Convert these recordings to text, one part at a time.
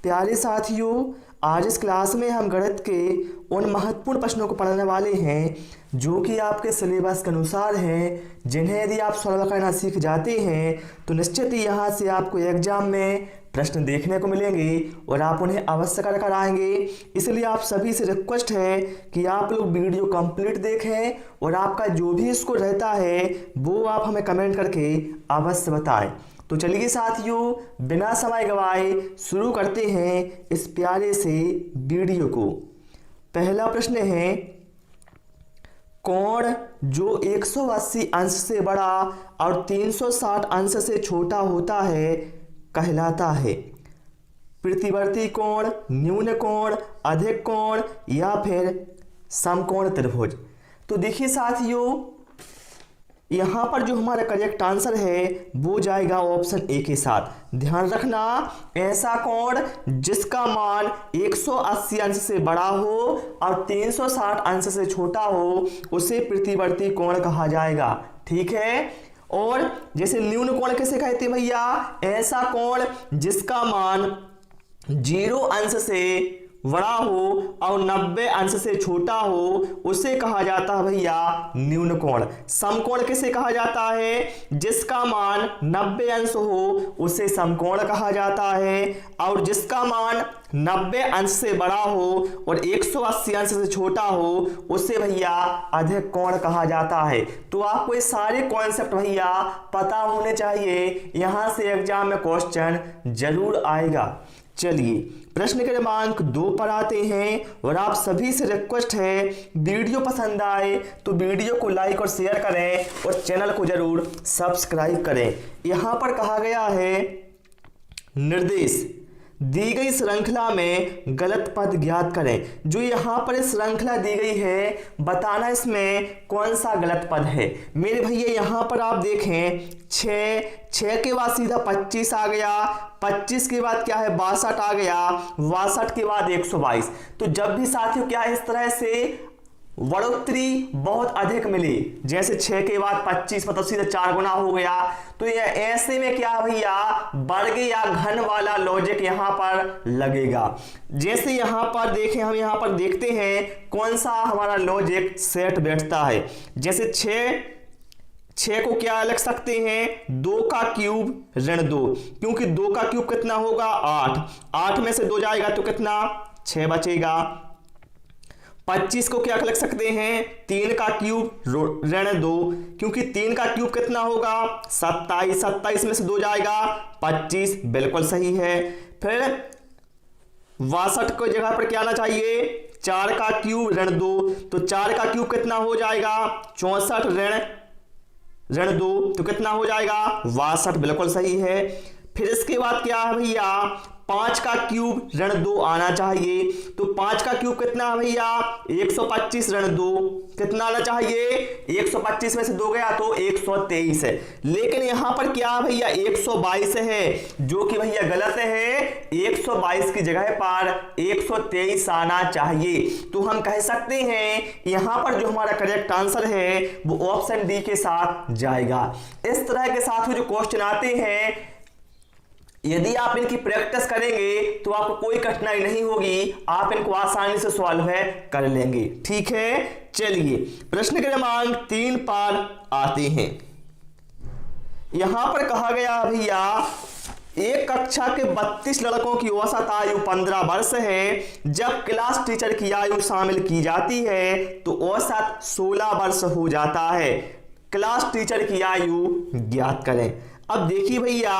प्यारे साथियों, आज इस क्लास में हम गणित के उन महत्वपूर्ण प्रश्नों को पढ़ने वाले हैं जो कि आपके सिलेबस के अनुसार हैं, जिन्हें यदि आप सॉल्व करना सीख जाते हैं तो निश्चित ही यहाँ से आपको एग्जाम में प्रश्न देखने को मिलेंगे और आप उन्हें अवश्य कर आएंगे। इसलिए आप सभी से रिक्वेस्ट है कि आप लोग वीडियो कंप्लीट देखें और आपका जो भी स्कोर रहता है वो आप हमें कमेंट करके अवश्य बताएं। तो चलिए साथियों, बिना समय गवाए शुरू करते हैं इस प्यारे से वीडियो को। पहला प्रश्न है, कोण जो 180 अंश से बड़ा और 360 अंश से छोटा होता है कहलाता है? प्रतिवर्ती कोण, न्यून कोण, अधिक कोण या फिर समकोण त्रिभुज। तो देखिए साथियों, यहाँ पर जो हमारा करेक्ट आंसर है वो जाएगा ऑप्शन ए के साथ। ध्यान रखना, ऐसा कोण जिसका मान 180 अंश से बड़ा हो और 360 अंश से छोटा हो उसे प्रतिवर्ती कोण कहा जाएगा। ठीक है। और जैसे न्यून कोण किसे कहते हैं भैया? ऐसा कोण जिसका मान 0 अंश से बड़ा हो और 90 अंश से छोटा हो उसे कहा जाता है भैया न्यून कोण। समकोण किसे कहा जाता है? जिसका मान 90 अंश हो उसे समकोण कहा जाता है, और जिसका मान 90 अंश से बड़ा हो और 180 अंश से छोटा हो उसे भैया अधिक कोण कहा जाता है। तो आपको ये सारे कॉन्सेप्ट भैया पता होने चाहिए, यहां से एग्जाम में क्वेश्चन जरूर आएगा। चलिए प्रश्न क्रमांक 2 पर आते हैं और आप सभी से रिक्वेस्ट है, वीडियो पसंद आए तो वीडियो को लाइक और शेयर करें और चैनल को जरूर सब्सक्राइब करें। यहां पर कहा गया है, निर्देश दी गई श्रृंखला में गलत पद ज्ञात करें। जो यहाँ पर श्रृंखला दी गई है बताना इसमें कौन सा गलत पद है। मेरे भैया यहाँ पर आप देखें, 6 के बाद सीधा 25 आ गया, 25 के बाद क्या है 62 आ गया, 62 के बाद 122। तो जब भी साथियों क्या है इस तरह से बढ़ोतरी बहुत अधिक मिली, जैसे 6 के बाद 25 मतलब सीधा 4 गुना हो गया, तो ये ऐसे में क्या भैया वर्ग या घन वाला लॉजिक यहाँ पर लगेगा। जैसे यहाँ पर देखें, हम यहाँ पर देखते हैं कौन सा हमारा लॉजिक सेट बैठता है। जैसे 6 को क्या लिख सकते हैं? 2 का क्यूब ऋण 2, क्योंकि 2 का क्यूब कितना होगा 8 में से 2 जाएगा तो कितना 6 बचेगा। 25 को क्या लिख सकते हैं? 3 का क्यूब ऋण 2, क्योंकि 3 का क्यूब कितना होगा 27 में से 2 जाएगा 25, बिल्कुल सही है। फिर 62 को जगह पर क्या आना चाहिए? 4 का क्यूब ऋण 2, तो 4 का क्यूब कितना हो जाएगा 64 ऋण 2, तो कितना हो जाएगा 62, बिल्कुल सही है। फिर इसके बाद क्या है भैया? 5 का क्यूब ऋण 2 आना चाहिए, तो 5 का क्यूब कितना है भैया 125 ऋण 2, कितना आना चाहिए? 125 में से 2 गया तो 123 है। लेकिन यहां पर क्या है भैया 122 है, जो कि भैया गलत है। 122 की जगह पर 123 आना चाहिए। तो हम कह सकते हैं यहां पर जो हमारा करेक्ट आंसर है वो ऑप्शन डी के साथ जाएगा। इस तरह के साथ जो क्वेश्चन आते हैं, यदि आप इनकी प्रैक्टिस करेंगे तो आपको कोई कठिनाई नहीं होगी, आप इनको आसानी से सॉल्व कर लेंगे। ठीक है। चलिए प्रश्न क्रमांक 3 पर आते हैं। यहां पर कहा गया भैया, एक कक्षा के 32 लड़कों की औसत आयु 15 वर्ष है। जब क्लास टीचर की आयु शामिल की जाती है तो औसत 16 वर्ष हो जाता है। क्लास टीचर की आयु ज्ञात करें। अब देखिए भैया,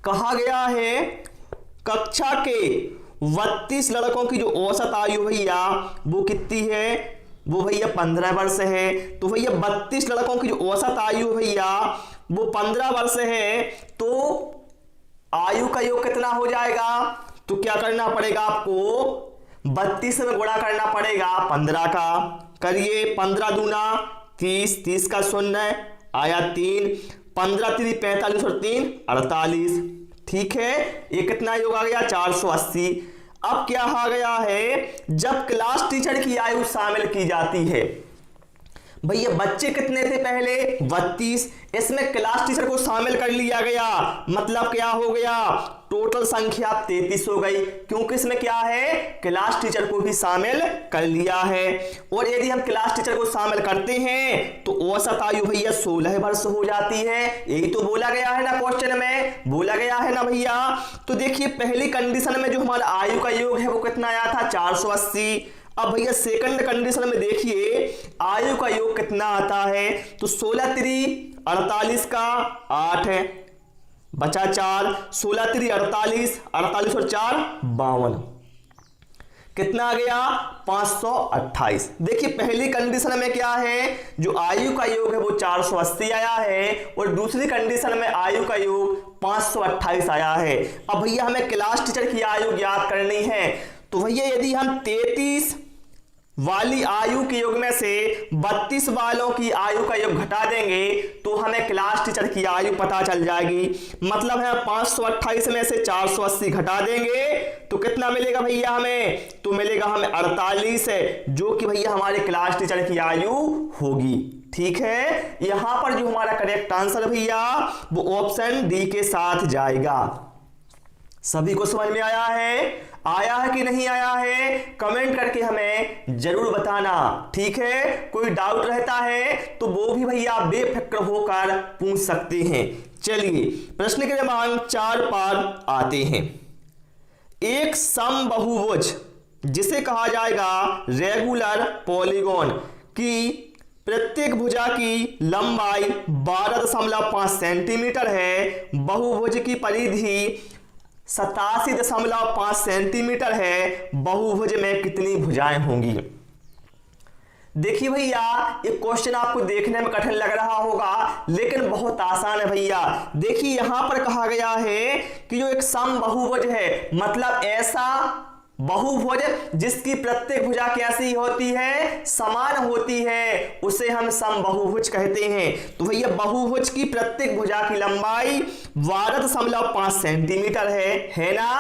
कहा गया है कक्षा के 32 लड़कों की जो औसत आयु भैया वो कितनी है? वो भैया 15 वर्ष है। तो भैया 32 लड़कों की जो औसत आयु भैया वो 15 वर्ष है, तो आयु का योग कितना हो जाएगा? तो क्या करना पड़ेगा आपको? 32 में गुणा करना पड़ेगा 15 का। करिए, 15 दूना 30, 30 का 0 आया 3, 15 3 45 और 3 48। ठीक है, ये कितना योग आ गया 480। अब क्या आ गया है, जब क्लास टीचर की आयु शामिल की जाती है, भैया बच्चे कितने थे पहले 32, इसमें क्लास टीचर को शामिल कर लिया गया, मतलब क्या हो गया टोटल संख्या 33 हो गई, क्योंकि इसमें क्या है, क्लास टीचर को भी शामिल कर लिया है। और यदि हम क्लास टीचर को शामिल करते हैं तो औसत आयु भैया 16 वर्ष हो जाती है। यही तो बोला गया है ना, क्वेश्चन में बोला गया है ना भैया। तो देखिए पहली कंडीशन में जो हमारा आयु का योग है वो कितना आया था, 480। अब भैया सेकंड कंडीशन में देखिए आयु का योग कितना आता है, तो 16 3 48 का 8 है, बचा 4, 16 3 48, 48 और 4 52, कितना आ गया, 528। देखिए पहली कंडीशन में क्या है, जो आयु का योग है वो 480 आया है, और दूसरी कंडीशन में आयु का योग 528 आया है। अब भैया हमें क्लास टीचर की आयु ज्ञात करनी है, तो भैया यदि हम 33 वाली आयु के योग में से 32 वालों की आयु का योग घटा देंगे तो हमें क्लास टीचर की आयु पता चल जाएगी। मतलब है 528 में से 480 घटा देंगे तो कितना मिलेगा भैया हमें, तो मिलेगा हमें 48 है, जो कि भैया हमारे क्लास टीचर की आयु होगी। ठीक है, यहां पर जो हमारा करेक्ट आंसर भैया वो ऑप्शन डी के साथ जाएगा। सभी को समझ में आया है कि नहीं आया है, कमेंट करके हमें जरूर बताना। ठीक है, कोई डाउट रहता है तो वो भी भैया बेफिक्र होकर पूछ सकते हैं। चलिए प्रश्न के क्रमांक 4 पर आते हैं। एक समबाहुभुज जिसे कहा जाएगा रेगुलर पॉलीगॉन की प्रत्येक भुजा की लंबाई 12.5 सेंटीमीटर है, बहुभुज की परिधि 87.5 सेंटीमीटर है, बहुभुज में कितनी भुजाएं होंगी। देखिए भैया ये क्वेश्चन आपको देखने में कठिन लग रहा होगा लेकिन बहुत आसान है भैया। देखिए यहां पर कहा गया है कि जो एक समबाहुभुज है, मतलब ऐसा बहुभुज जिसकी प्रत्येक भुजा कैसी होती है, समान होती है, उसे हम समबाहुभुज कहते हैं। तो भैया बहुभुज की प्रत्येक भुजा की लंबाई 12.5 सेंटीमीटर है ना,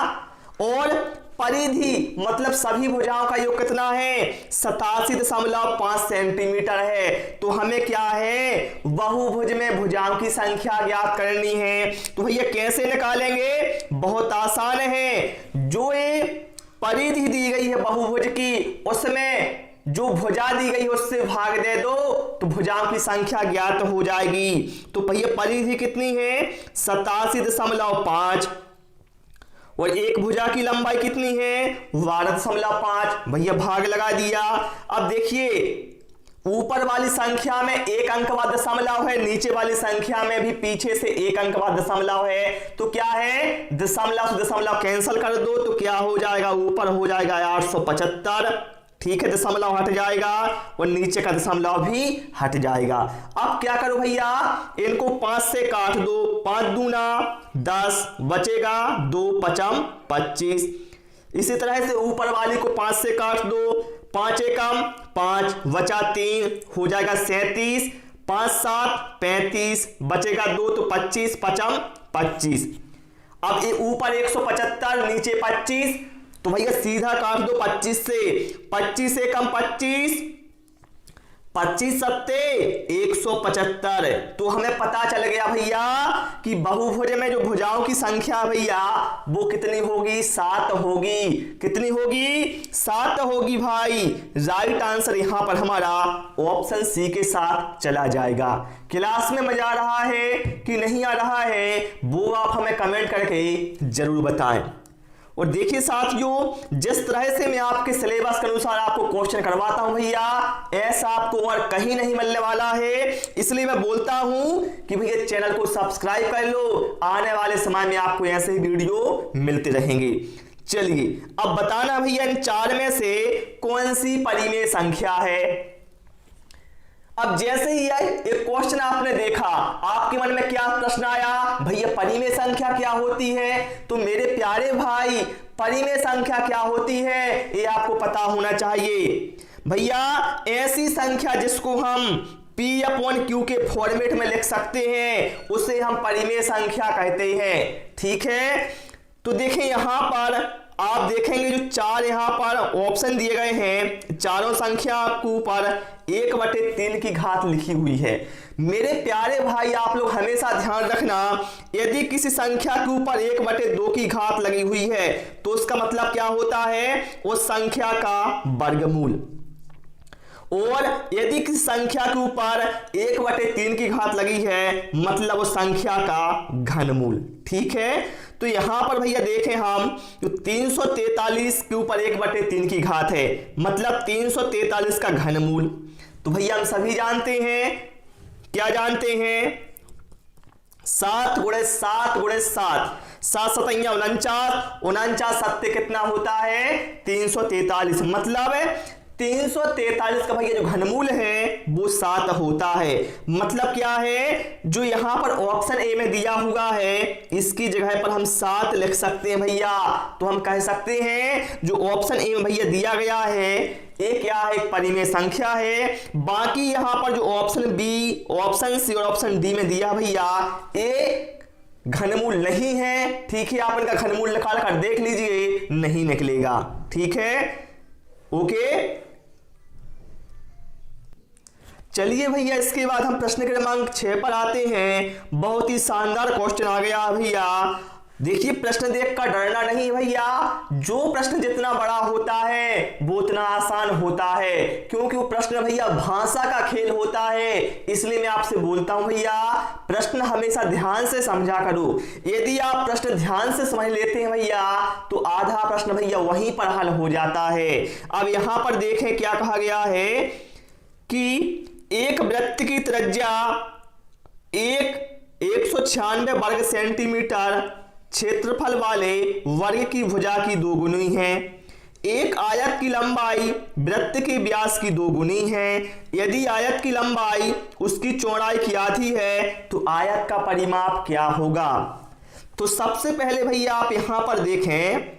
और परिधि मतलब सभी भुजाओं का योग कितना है, 87.5 सेंटीमीटर है। तो हमें क्या है, बहुभुज में भुजाओं की संख्या ज्ञात करनी है। तो भैया कैसे निकालेंगे, बहुत आसान है। जो ये परिधि दी गई है बहुभुज की, उसमें जो भुजा दी गई है उससे भाग दे दो तो भुजाओं की संख्या ज्ञात हो जाएगी। तो भैया परिधि कितनी है, 87.5, और एक भुजा की लंबाई कितनी है, 12.5। भैया भाग लगा दिया। अब देखिए ऊपर वाली संख्या में एक अंक बाद दशमलव है, नीचे वाली संख्या में भी पीछे से एक अंक बाद दशमलव है, तो क्या है, दशमलव से दशमलव कैंसिल कर दो तो क्या हो जाएगा, ऊपर हो जाएगा 875। ठीक है, दशमलव हट जाएगा और नीचे का दशमलव भी हट जाएगा। अब क्या करो भैया, इनको 5 से काट दो, 5 दूना 10, बचेगा 2 5 25। इसी तरह से ऊपर वाली को 5 से काट दो, 5 एकम 5, बचा 3, हो जाएगा 37, 5 7 35, बचेगा 2 तो 25 5 25। अब ये ऊपर 175 नीचे 25, तो भैया सीधा काट दो 25 से, 25 एकम 25, 25 सत्ते 175। तो हमें पता चल गया भैया कि बहुभुज में जो भुजाओं की संख्या भैया वो कितनी होगी, 7 होगी। कितनी होगी, 7 होगी भाई। राइट आंसर यहां पर हमारा ऑप्शन सी के साथ चला जाएगा। क्लास में मजा आ रहा है कि नहीं आ रहा है वो आप हमें कमेंट करके जरूर बताएं। और देखिए साथियों, जिस तरह से मैं आपके सिलेबस के अनुसार आपको क्वेश्चन करवाता हूं भैया, ऐसा आपको और कहीं नहीं मिलने वाला है। इसलिए मैं बोलता हूं कि भैया चैनल को सब्सक्राइब कर लो, आने वाले समय में आपको ऐसे ही वीडियो मिलते रहेंगे। चलिए अब बताना भैया इन 4 में से कौन सी परिमेय संख्या है। अब जैसे ही एक क्वेश्चन आपने देखा, आपके मन में क्या प्रश्न आया, भैया परिमेय संख्या क्या होती है। तो मेरे प्यारे भाई परिमेय संख्या क्या होती है ये आपको पता होना चाहिए। भैया ऐसी संख्या जिसको हम P/Q के फॉर्मेट में लिख सकते हैं उसे हम परिमेय संख्या कहते हैं। ठीक है, तो देखें यहां पर आप देखेंगे जो 4 यहां पर ऑप्शन दिए गए हैं, चारों संख्या के ऊपर 1/3 की घात लिखी हुई है। मेरे प्यारे भाई आप लोग हमेशा ध्यान रखना, यदि किसी संख्या के ऊपर 1/2 की घात लगी हुई है तो उसका मतलब क्या होता है, उस संख्या का वर्गमूल। और यदि किसी संख्या के ऊपर 1/3 की घात लगी है मतलब उस संख्या का घनमूल। ठीक है, तो यहां पर भैया देखें हम तो 343 के ऊपर 1/3 की घात है मतलब 343 का घनमूल। तो भैया हम सभी जानते हैं, क्या जानते हैं, 7 × 7 × 7, 7 7 49, 49 सत्ते कितना होता है 343, मतलब 343 का भैया जो घनमूल है वो 7 होता है। मतलब क्या है, जो यहां पर ऑप्शन ए में दिया हुआ है इसकी जगह पर हम 7 लिख सकते हैं भैया। तो हम कह सकते हैं जो ऑप्शन ए में भैया दिया गया है ये क्या है, एक परिमेय संख्या है। बाकी यहां पर जो ऑप्शन बी, ऑप्शन सी और ऑप्शन डी में दिया भैया ए घनमूल नहीं है। ठीक है, आप इनका घनमूल निकाल कर देख लीजिए, नहीं निकलेगा। ठीक है, ओके। चलिए भैया इसके बाद हम प्रश्न क्रमांक 6 पर आते हैं। बहुत ही शानदार क्वेश्चन आ गया भैया। देखिए प्रश्न देखकर डरना नहीं भैया, जो प्रश्न जितना बड़ा होता है वो उतना आसान होता है, क्योंकि वो प्रश्न भैया भाषा का खेल होता है। इसलिए मैं आपसे बोलता हूं भैया प्रश्न हमेशा ध्यान से समझा करो। यदि आप प्रश्न ध्यान से समझ लेते हैं भैया तो आधा प्रश्न भैया वहीं पर हल हो जाता है। अब यहां पर देखें क्या कहा गया है कि एक वृत्त की त्रिज्या 196 वर्ग सेंटीमीटर क्षेत्रफल वाले वर्ग की भुजा की 2 गुनी है। एक आयत की लंबाई वृत्त के व्यास की 2 गुनी है। यदि आयत की लंबाई उसकी चौड़ाई की आधी है तो आयत का परिमाप क्या होगा। तो सबसे पहले भैया आप यहां पर देखें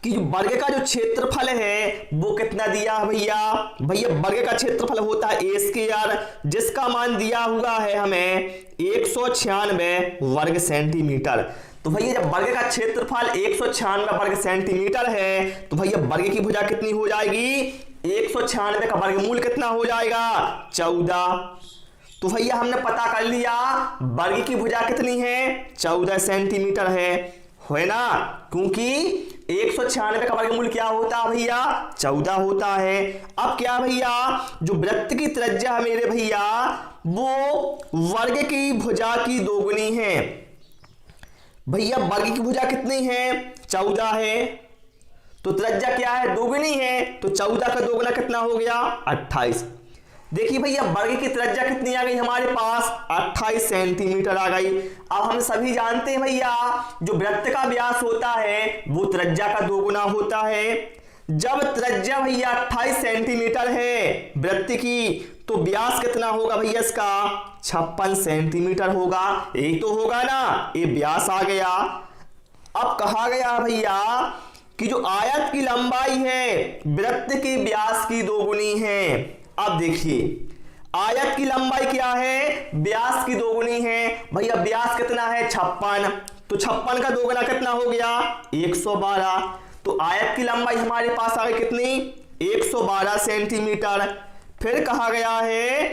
कि वर्ग का जो क्षेत्रफल है वो कितना दिया है भैया। भैया वर्ग का क्षेत्रफल होता है ए स्क्वायर, जिसका मान दिया हुआ है हमें 196 वर्ग सेंटीमीटर। तो भैया जब वर्ग का क्षेत्रफल 196 वर्ग सेंटीमीटर है तो भैया वर्ग की भुजा कितनी हो जाएगी, 196 का वर्गमूल कितना हो जाएगा 14। तो भैया हमने पता कर लिया वर्ग की भुजा कितनी है 14 सेंटीमीटर है ना, क्योंकि 196 का वर्गमूल क्या होता है भैया 14 होता है। अब क्या भैया जो वृत्त की त्रिज्या है मेरे भैया वो वर्ग की भुजा की 2 गुनी है। भैया वर्ग की भुजा कितनी है 14 है, तो त्रिज्या क्या है 2 गुनी है, तो 14 का 2 गुना कितना हो गया 28। देखिए भैया वर्ग की त्रिज्या कितनी आ गई हमारे पास 28 सेंटीमीटर आ गई। अब हम सभी जानते हैं भैया जो वृत्त का व्यास होता है वो त्रिज्या का 2 गुना होता है। जब त्रिज्या भैया 28 सेंटीमीटर है वृत्त की तो व्यास कितना होगा भैया इसका 56 सेंटीमीटर होगा। यही तो होगा ना, ये व्यास आ गया। अब कहा गया भैया कि जो आयत की लंबाई है वृत्त के व्यास की 2 गुनी है। अब देखिए आयत की लंबाई क्या है व्यास की 2 गुनी है। भैया व्यास कितना है 56, तो 56 का 2 गुना कितना हो गया 112। तो आयत की लंबाई हमारे पास आ गई कितनी 112 सेंटीमीटर। फिर कहा गया है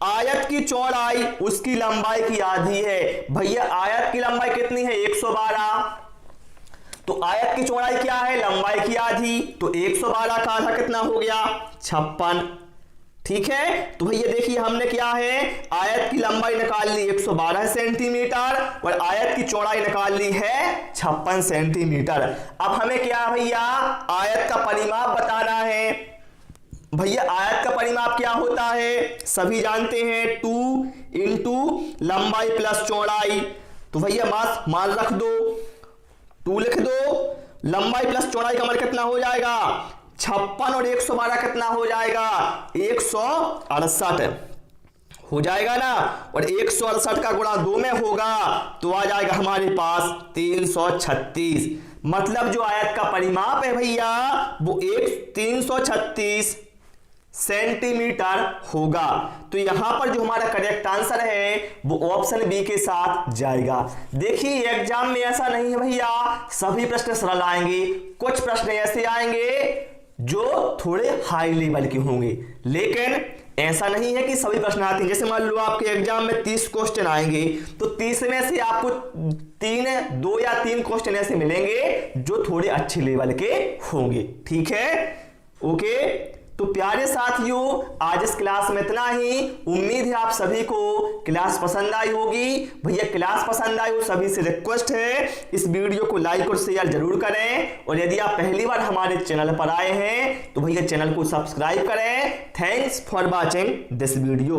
आयत की चौड़ाई उसकी लंबाई की आधी है। भैया आयत की लंबाई कितनी है 112, तो आयत की चौड़ाई क्या है लंबाई की आधी, तो 112 का आधा कितना हो गया 56। ठीक है, तो भैया देखिए हमने क्या है आयत की लंबाई निकाल ली 112 सेंटीमीटर और आयत की चौड़ाई निकाल ली है 56 सेंटीमीटर। अब हमें क्या भैया आयत का परिमाप बताना है। भैया आयत का परिमाप क्या होता है सभी जानते हैं 2 × लंबाई प्लस चौड़ाई। तो भैया मान रख दो 2 लिख दो, लंबाई प्लस चौड़ाई का मान कितना हो जाएगा 56 और 112 कितना हो जाएगा 168 हो जाएगा ना, और 168 का गुणा 2 में होगा तो आ जाएगा हमारे पास 336। मतलब जो आयत का परिमाप है भैया वो 336 सेंटीमीटर होगा। तो यहां पर जो हमारा करेक्ट आंसर है वो ऑप्शन बी के साथ जाएगा। देखिए एग्जाम में ऐसा नहीं है भैया सभी प्रश्न सरल आएंगे, कुछ प्रश्न ऐसे आएंगे जो थोड़े हाई लेवल के होंगे, लेकिन ऐसा नहीं है कि सभी प्रश्न आते हैं। जैसे मान लो आपके एग्जाम में 30 क्वेश्चन आएंगे तो 30 में से आपको 2 या 3 क्वेश्चन ऐसे मिलेंगे जो थोड़े अच्छे लेवल के होंगे। ठीक है, ओके। तो प्यारे साथियों, आज इस क्लास में इतना ही। उम्मीद है आप सभी को क्लास पसंद आई होगी। भैया क्लास पसंद आई हो सभी से रिक्वेस्ट है इस वीडियो को लाइक और शेयर जरूर करें, और यदि आप पहली बार हमारे चैनल पर आए हैं तो भैया चैनल को सब्सक्राइब करें। Thanks for watching this video.